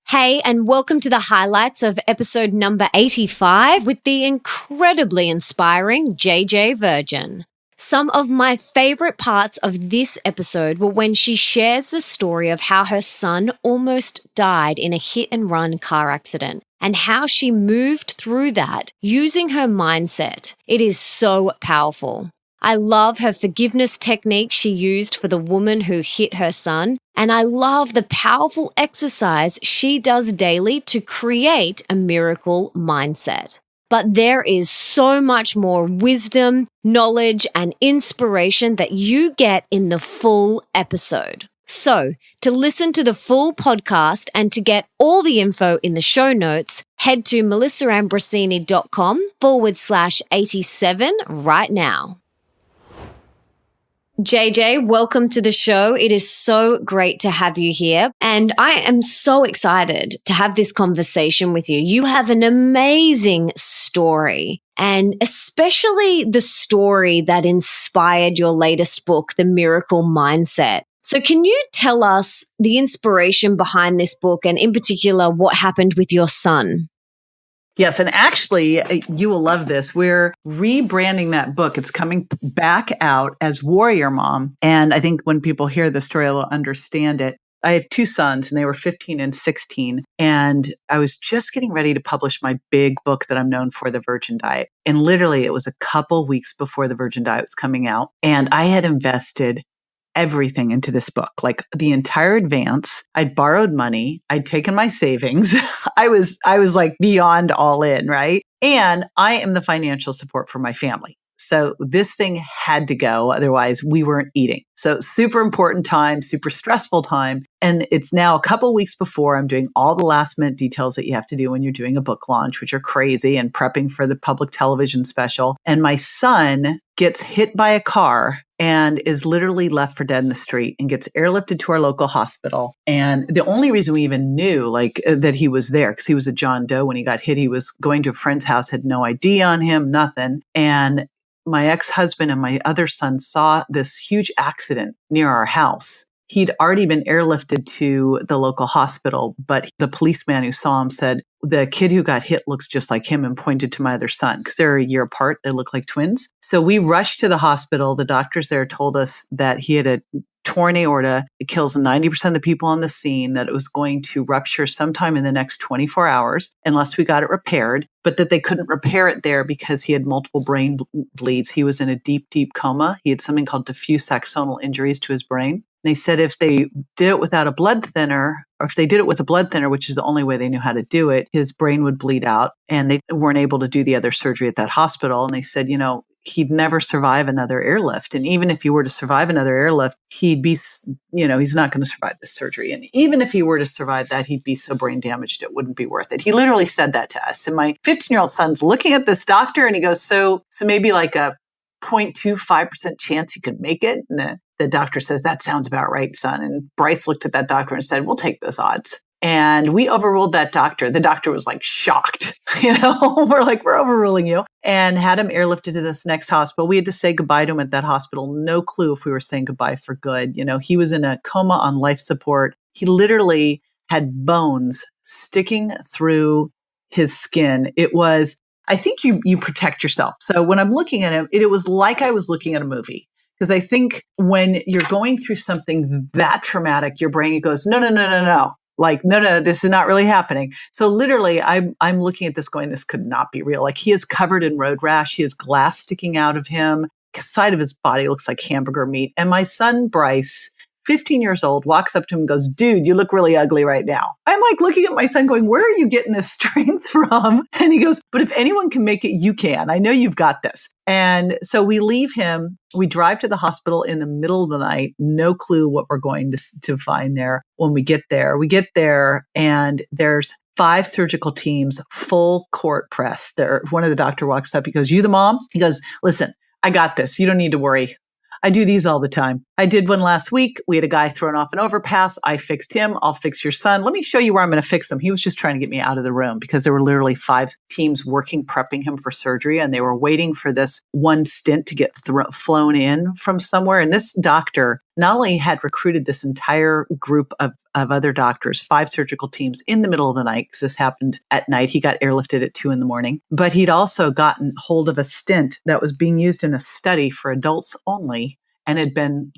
Hey, and welcome to the highlights of episode number 85 with the incredibly inspiring JJ Virgin. Some of my favorite parts of this episode were when she shares the story of how her son almost died in a hit-and-run car accident and how she moved through that using her mindset. It is so powerful. I love her forgiveness technique she used for the woman who hit her son, and I love the powerful exercise she does daily to create a miracle mindset. But there is so much more wisdom, knowledge, and inspiration that you get in the full episode. So, to listen to the full podcast and to get all the info in the show notes, head to melissaambrosini.com/87 right now. JJ, welcome to the show. It is so great to have you here. And I am so excited to have this conversation with you. You have an amazing story, and especially the story that inspired your latest book, The Miracle Mindset. So can you tell us the inspiration behind this book and in particular what happened with your son? Yes. And actually, you will love this. We're rebranding that book. It's coming back out as Warrior Mom. And I think when people hear the story, they'll understand it. I have two sons and they were 15 and 16. And I was just getting ready to publish my big book that I'm known for, The Virgin Diet. And literally it was a couple weeks before The Virgin Diet was coming out. And I had invested everything into this book, like the entire advance. I'd borrowed money. I'd taken my savings. I was like beyond all in, right? And I am the financial support for my family. So this thing had to go. Otherwise we weren't eating. So super important time, super stressful time. And it's now a couple weeks before. I'm doing all the last minute details that you have to do when you're doing a book launch, which are crazy, and prepping for the public television special. And my son gets hit by a car and is literally left for dead in the street and gets airlifted to our local hospital. And the only reason we even knew that he was there, because he was a John Doe when he got hit, he was going to a friend's house, had no ID on him, nothing. And my ex-husband and my other son saw this huge accident near our house. He'd already been airlifted to the local hospital, but the policeman who saw him said, the kid who got hit looks just like him, and pointed to my other son because they're a year apart. They look like twins. So we rushed to the hospital. The doctors there told us that he had a torn aorta. It kills 90% of the people on the scene, that it was going to rupture sometime in the next 24 hours unless we got it repaired, but that they couldn't repair it there because he had multiple brain bleeds. He was in a deep, deep coma. He had something called diffuse axonal injuries to his brain. They said if they did it without a blood thinner, or if they did it with a blood thinner, which is the only way they knew how to do it, his brain would bleed out, and they weren't able to do the other surgery at that hospital. And they said, he'd never survive another airlift. And even if he were to survive another airlift, he'd be, he's not going to survive this surgery. And even if he were to survive that, he'd be so brain damaged, it wouldn't be worth it. He literally said that to us. And my 15-year-old son's looking at this doctor and he goes, so maybe like a 0.25% chance you could make it. And the doctor says, that sounds about right, son. And Bryce looked at that doctor and said, we'll take those odds. And we overruled that doctor. The doctor was like shocked, we're like, we're overruling you, and had him airlifted to this next hospital. We had to say goodbye to him at that hospital. No clue if we were saying goodbye for good. He was in a coma on life support. He literally had bones sticking through his skin. It was, I think you protect yourself. So when I'm looking at him, it was like I was looking at a movie. Because I think when you're going through something that traumatic, your brain goes, no. Like, no, this is not really happening. So literally, I'm looking at this going, this could not be real. Like, he is covered in road rash. He has glass sticking out of him. The side of his body looks like hamburger meat. And my son, Bryce, 15 years old, walks up to him and goes, dude, you look really ugly right now. I'm like looking at my son going, where are you getting this strength from? And he goes, but if anyone can make it, you can. I know you've got this. And so we leave him. We drive to the hospital in the middle of the night. No clue what we're going to find there. When we get there and there's 5 surgical teams, full court press. One of the doctor walks up. He goes, you the mom? He goes, listen, I got this. You don't need to worry. I do these all the time. I did one last week. We had a guy thrown off an overpass. I fixed him. I'll fix your son. Let me show you where I'm going to fix him. He was just trying to get me out of the room because there were literally 5 teams working, prepping him for surgery. And they were waiting for this one stint to get flown in from somewhere. And this doctor not only had recruited this entire group of other doctors, 5 surgical teams in the middle of the night, because this happened at night. He got airlifted at 2 a.m, but he'd also gotten hold of a stent that was being used in a study for adults only. And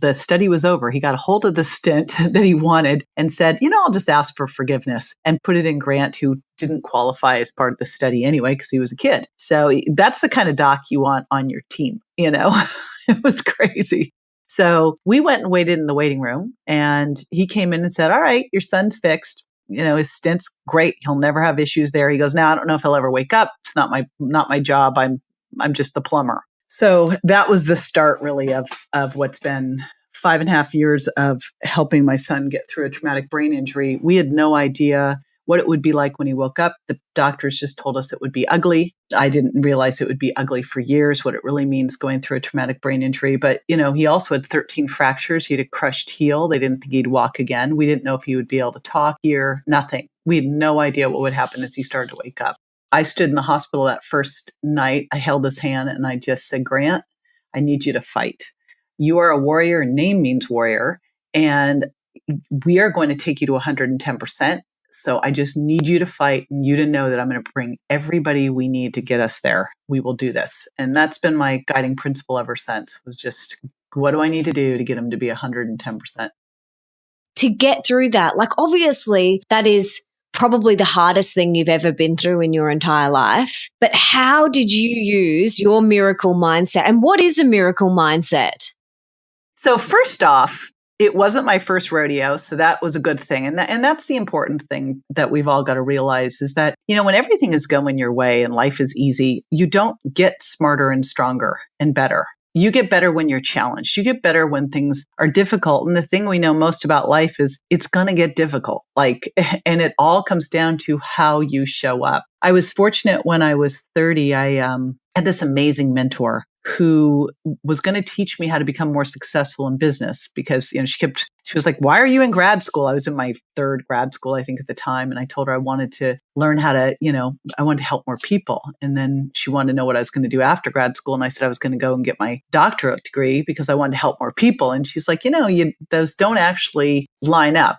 the study was over. He got a hold of the stent that he wanted and said, I'll just ask for forgiveness, and put it in Grant, who didn't qualify as part of the study anyway, because he was a kid. So that's the kind of doc you want on your team, It was crazy. So we went and waited in the waiting room, and he came in and said, all right, your son's fixed. His stent's great. He'll never have issues there. He goes, now I don't know if he'll ever wake up. It's not my job. I'm just the plumber. So that was the start, really, of what's been 5.5 years of helping my son get through a traumatic brain injury. We had no idea what it would be like when he woke up. The doctors just told us it would be ugly. I didn't realize it would be ugly for years, what it really means going through a traumatic brain injury. But, he also had 13 fractures. He had a crushed heel. They didn't think he'd walk again. We didn't know if he would be able to talk, hear, nothing. We had no idea what would happen as he started to wake up. I stood in the hospital that first night. I held his hand and I just said, Grant, I need you to fight. You are a warrior. Name means warrior. And we are going to take you to 110%. So I just need you to fight, and you to know that I'm going to bring everybody we need to get us there. We will do this. And that's been my guiding principle ever since, was just, what do I need to do to get him to be 110%? To get through that, obviously that is probably the hardest thing you've ever been through in your entire life. But how did you use your miracle mindset? And what is a miracle mindset? So first off, it wasn't my first rodeo, so that was a good thing. And that's the important thing that we've all got to realize, is that, when everything is going your way and life is easy, you don't get smarter and stronger and better. You get better when you're challenged. You get better when things are difficult. And the thing we know most about life is it's going to get difficult. And it all comes down to how you show up. I was fortunate when I was 30, I had this amazing mentor who was going to teach me how to become more successful in business, because, she was like, why are you in grad school? I was in my 3rd grad school, I think, at the time. And I told her I wanted to learn how to, I wanted to help more people. And then she wanted to know what I was going to do after grad school. And I said I was going to go and get my doctorate degree because I wanted to help more people. And she's like, those don't actually line up.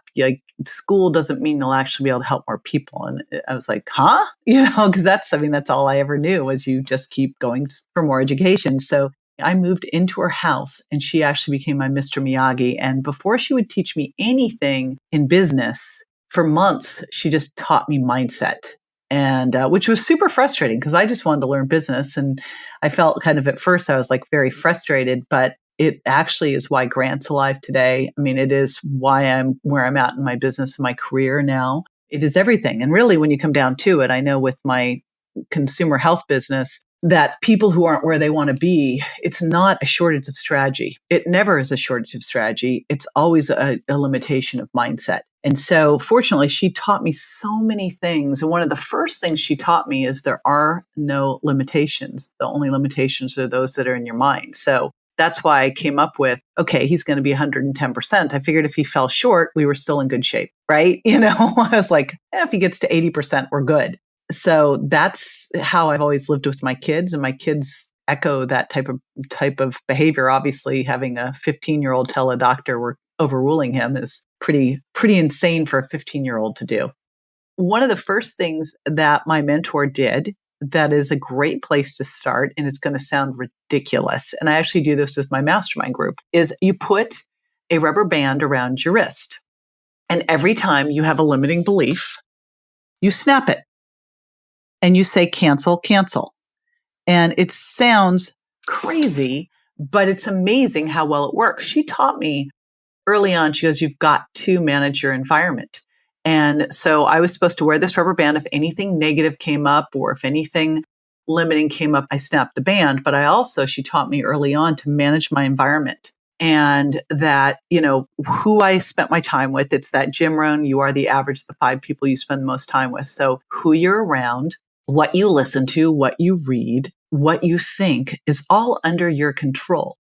School doesn't mean you'll actually be able to help more people. And I was like, huh? Because that's all I ever knew, was you just keep going for more education. So I moved into her house, and she actually became my Mr. Miyagi. And before she would teach me anything in business, for months, she just taught me mindset. And which was super frustrating, because I just wanted to learn business. And I felt kind of, at first, I was very frustrated, but it actually is why Grant's alive today. I mean, it is why I'm where I'm at in my business and my career now. It is everything. And really, when you come down to it, I know with my consumer health business, that people who aren't where they want to be, it's not a shortage of strategy. It never is a shortage of strategy. It's always a limitation of mindset. And so fortunately, she taught me so many things. And one of the first things she taught me is there are no limitations. The only limitations are those that are in your mind. So that's why I came up with, okay, he's going to be 110%. I figured if he fell short, we were still in good shape, right? I was like, if he gets to 80%, we're good. So that's how I've always lived with my kids, and my kids echo that type of behavior. Obviously, having a 15-year-old tell a doctor we're overruling him is pretty insane for a 15-year-old to do. One of the first things that my mentor did, that is a great place to start, and it's going to sound ridiculous, and I actually do this with my mastermind group, is you put a rubber band around your wrist. And every time you have a limiting belief, you snap it. And you say, cancel, cancel. And it sounds crazy, but it's amazing how well it works. She taught me early on, she goes, you've got to manage your environment. And so I was supposed to wear this rubber band. If anything negative came up, or if anything limiting came up, I snapped the band. But she taught me early on to manage my environment. And that, who I spent my time with, it's that Jim Rohn, you are the average of the 5 people you spend the most time with. So who you're around, what you listen to, what you read, what you think is all under your control.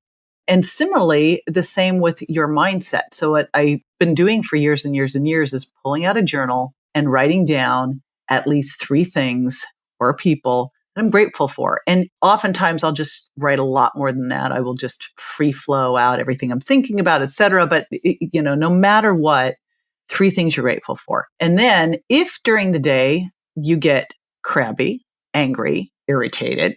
And similarly, the same with your mindset. So what I've been doing for years and years and years is pulling out a journal and writing down at least 3 things or people I'm grateful for. And oftentimes I'll just write a lot more than that. I will just free flow out everything I'm thinking about, et cetera. But, no matter what, 3 things you're grateful for. And then if during the day you get crabby, angry, irritated,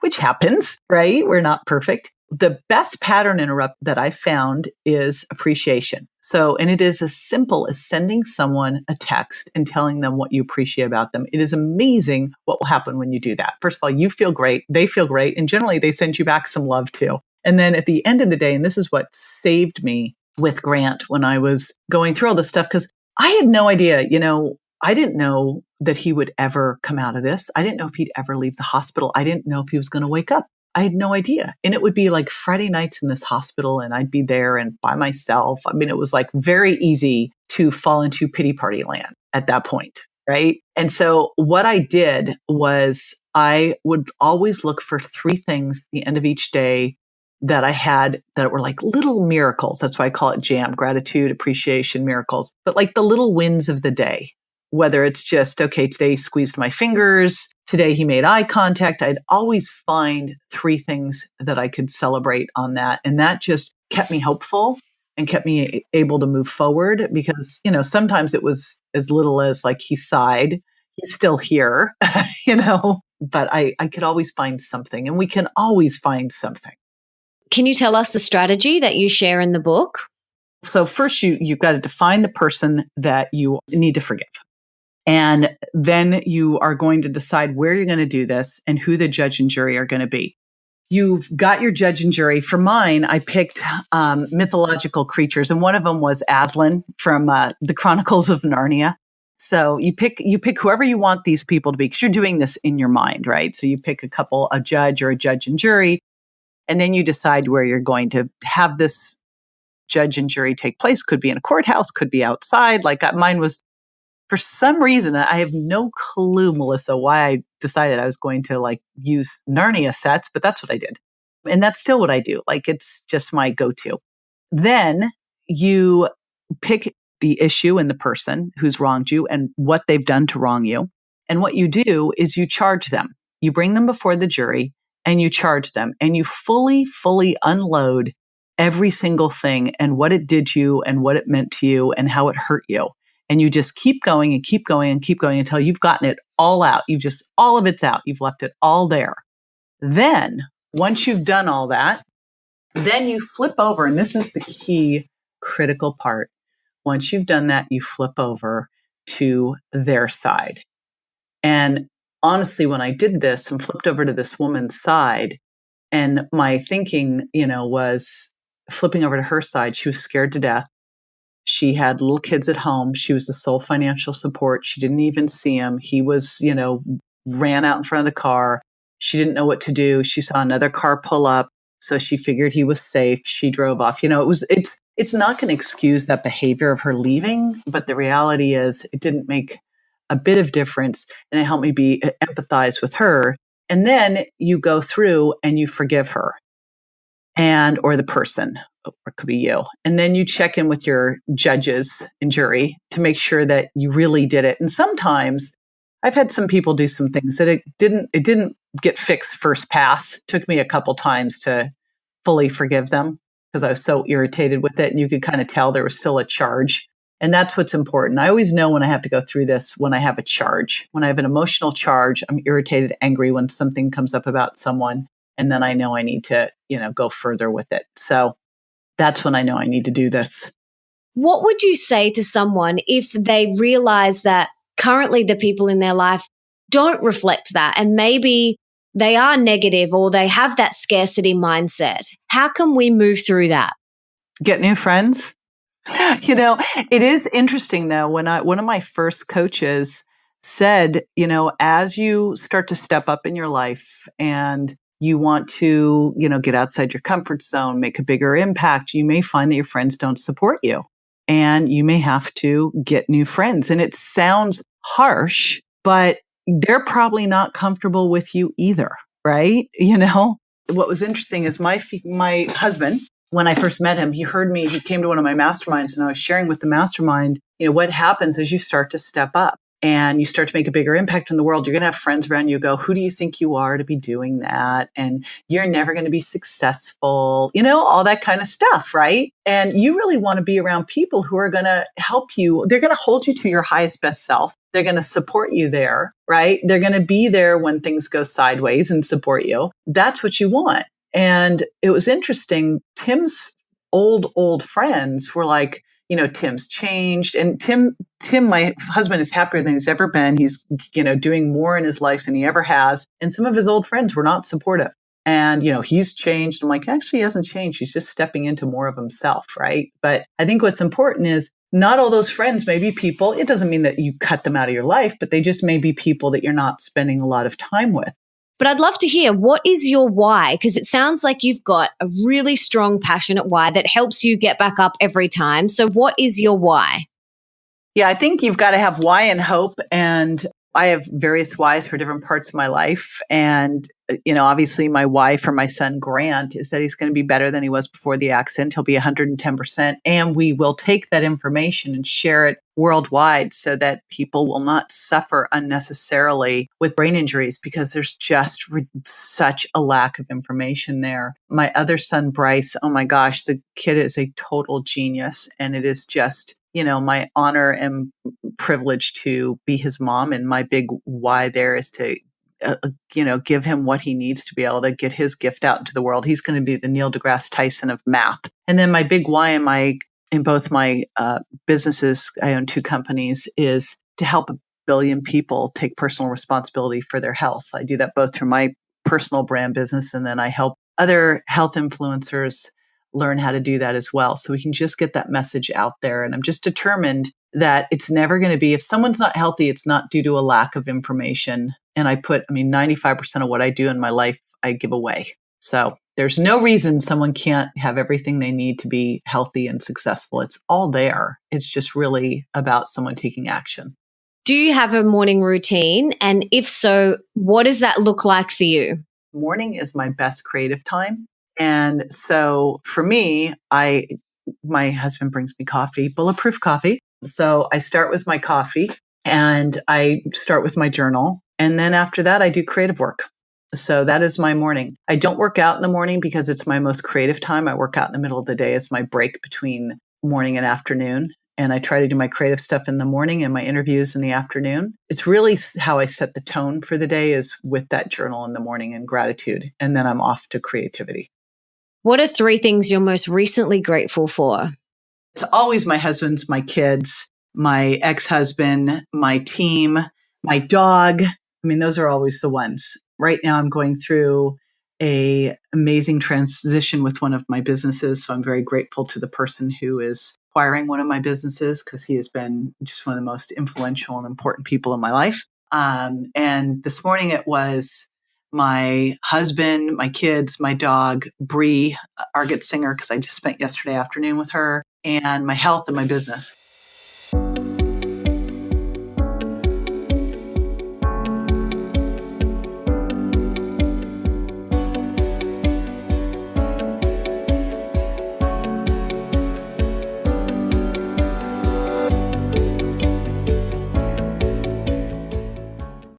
which happens, right? We're not perfect. The best pattern interrupt that I found is appreciation. So, and it is as simple as sending someone a text and telling them what you appreciate about them. It is amazing what will happen when you do that. First of all, you feel great, they feel great, and generally they send you back some love too. And then at the end of the day, and this is what saved me with Grant when I was going through all this stuff, because I had no idea, I didn't know that he would ever come out of this. I didn't know if he'd ever leave the hospital. I didn't know if he was going to wake up. I had no idea. And it would be like Friday nights in this hospital and I'd be there and by myself. I mean, it was like very easy to fall into pity party land at that point. Right. And so what I did was I would always look for 3 things at the end of each day that I had that were like little miracles. That's why I call it JAM, gratitude, appreciation, miracles, but like the little wins of the day. Whether it's just, okay, today he squeezed my fingers, today he made eye contact, I'd always find 3 things that I could celebrate on that. And that just kept me hopeful and kept me able to move forward because, sometimes it was as little as like he sighed, he's still here, but I could always find something and we can always find something. Can you tell us the strategy that you share in the book? So first you've got to define the person that you need to forgive. And then you are going to decide where you're going to do this and who the judge and jury are going to be. You've got your judge and jury. For mine, I picked mythological creatures, and one of them was Aslan from the Chronicles of Narnia. So you pick whoever you want these people to be, because you're doing this in your mind, right? So you pick a judge or a judge and jury, and then you decide where you're going to have this judge and jury take place. Could be in a courthouse, could be outside. Like mine was. For some reason, I have no clue, Melissa, why I decided I was going to use Narnia sets, but that's what I did. And that's still what I do. It's just my go-to. Then you pick the issue and the person who's wronged you and what they've done to wrong you. And what you do is you charge them. You bring them before the jury and you charge them and you fully unload every single thing and what it did to you and what it meant to you and how it hurt you. And you just keep going and keep going and keep going until you've gotten it all out. All of it's out. You've left it all there. Then once you've done all that, then you flip over. And this is the key critical part. Once you've done that, you flip over to their side. And honestly, when I did this and flipped over to this woman's side, and my thinking, was flipping over to her side, she was scared to death. She had little kids at home. She was the sole financial support. She didn't even see him. He was, ran out in front of the car. She didn't know what to do. She saw another car pull up. So she figured he was safe. She drove off. It's not going to excuse that behavior of her leaving, but the reality is it didn't make a bit of difference. And it helped me empathize with her. And then you go through and you forgive her or the person, or it could be you. And then you check in with your judges and jury to make sure that you really did it. And sometimes I've had some people do some things that it didn't get fixed first pass. It took me a couple times to fully forgive them because I was so irritated with it. And you could kind of tell there was still a charge. And that's what's important. I always know when I have to go through this, when I have a charge, when I have an emotional charge, I'm irritated, angry when something comes up about someone. And then I know I need to, go further with it. So that's when I know I need to do this. What would you say to someone if they realize that currently the people in their life don't reflect that and maybe they are negative or they have that scarcity mindset? How can we move through that? Get new friends. It is interesting though, when one of my first coaches said, as you start to step up in your life and you want to, get outside your comfort zone, make a bigger impact, you may find that your friends don't support you and you may have to get new friends. And it sounds harsh, but they're probably not comfortable with you either, right? What was interesting is my husband, when I first met him, he came to one of my masterminds and I was sharing with the mastermind, what happens as you start to step up. and you start to make a bigger impact in the world, you're going to have friends around you go, who do you think you are to be doing that? And you're never going to be successful, all that kind of stuff, right? And you really want to be around people who are going to help you. They're going to hold you to your highest, best self. They're going to support you there, right? They're going to be there when things go sideways and support you. That's what you want. And it was interesting. Tim's old friends were like, Tim's changed. And Tim, my husband, is happier than he's ever been. He's, doing more in his life than he ever has. And some of his old friends were not supportive. And, he's changed. I'm like, actually, he hasn't changed. He's just stepping into more of himself, right? But I think what's important is not all those friends may be people. It doesn't mean that you cut them out of your life, but they just may be people that you're not spending a lot of time with. But I'd love to hear, what is your why? Because it sounds like you've got a really strong, passionate why that helps you get back up every time. So what is your why? Yeah, I think you've got to have why and hope. And I have various whys for different parts of my life. And, obviously my why for my son, Grant, is that he's going to be better than he was before the accident. He'll be 110%. And we will take that information and share it worldwide so that people will not suffer unnecessarily with brain injuries, because there's just such a lack of information there. My other son, Bryce, oh my gosh, the kid is a total genius. And it is just, my honor and privilege to be his mom. And my big why there is to, give him what he needs to be able to get his gift out into the world. He's going to be the Neil deGrasse Tyson of math. And then my big why in both my businesses, I own 2 companies, is to help 1 billion people take personal responsibility for their health. I do that both through my personal brand business, and then I help other health influencers learn how to do that as well. So we can just get that message out there. And I'm just determined that it's never going to be, if someone's not healthy, it's not due to a lack of information. And 95% of what I do in my life, I give away. So there's no reason someone can't have everything they need to be healthy and successful. It's all there. It's just really about someone taking action. Do you have a morning routine? And if so, what does that look like for you? Morning is my best creative time. And so for me, my husband brings me coffee, bulletproof coffee. So I start with my coffee and I start with my journal. And then after that, I do creative work. So that is my morning. I don't work out in the morning because it's my most creative time. I work out in the middle of the day as my break between morning and afternoon. And I try to do my creative stuff in the morning and my interviews in the afternoon. It's really how I set the tone for the day, is with that journal in the morning and gratitude. And then I'm off to creativity. What are 3 things you're most recently grateful for? It's always my husband, my kids, my ex-husband, my team, my dog. Those are always the ones. Right now, I'm going through an amazing transition with one of my businesses. So I'm very grateful to the person who is acquiring one of my businesses, because he has been just one of the most influential and important people in my life. And this morning it was my husband, my kids, my dog, Bree, our good singer, because I just spent yesterday afternoon with her, and my health and my business.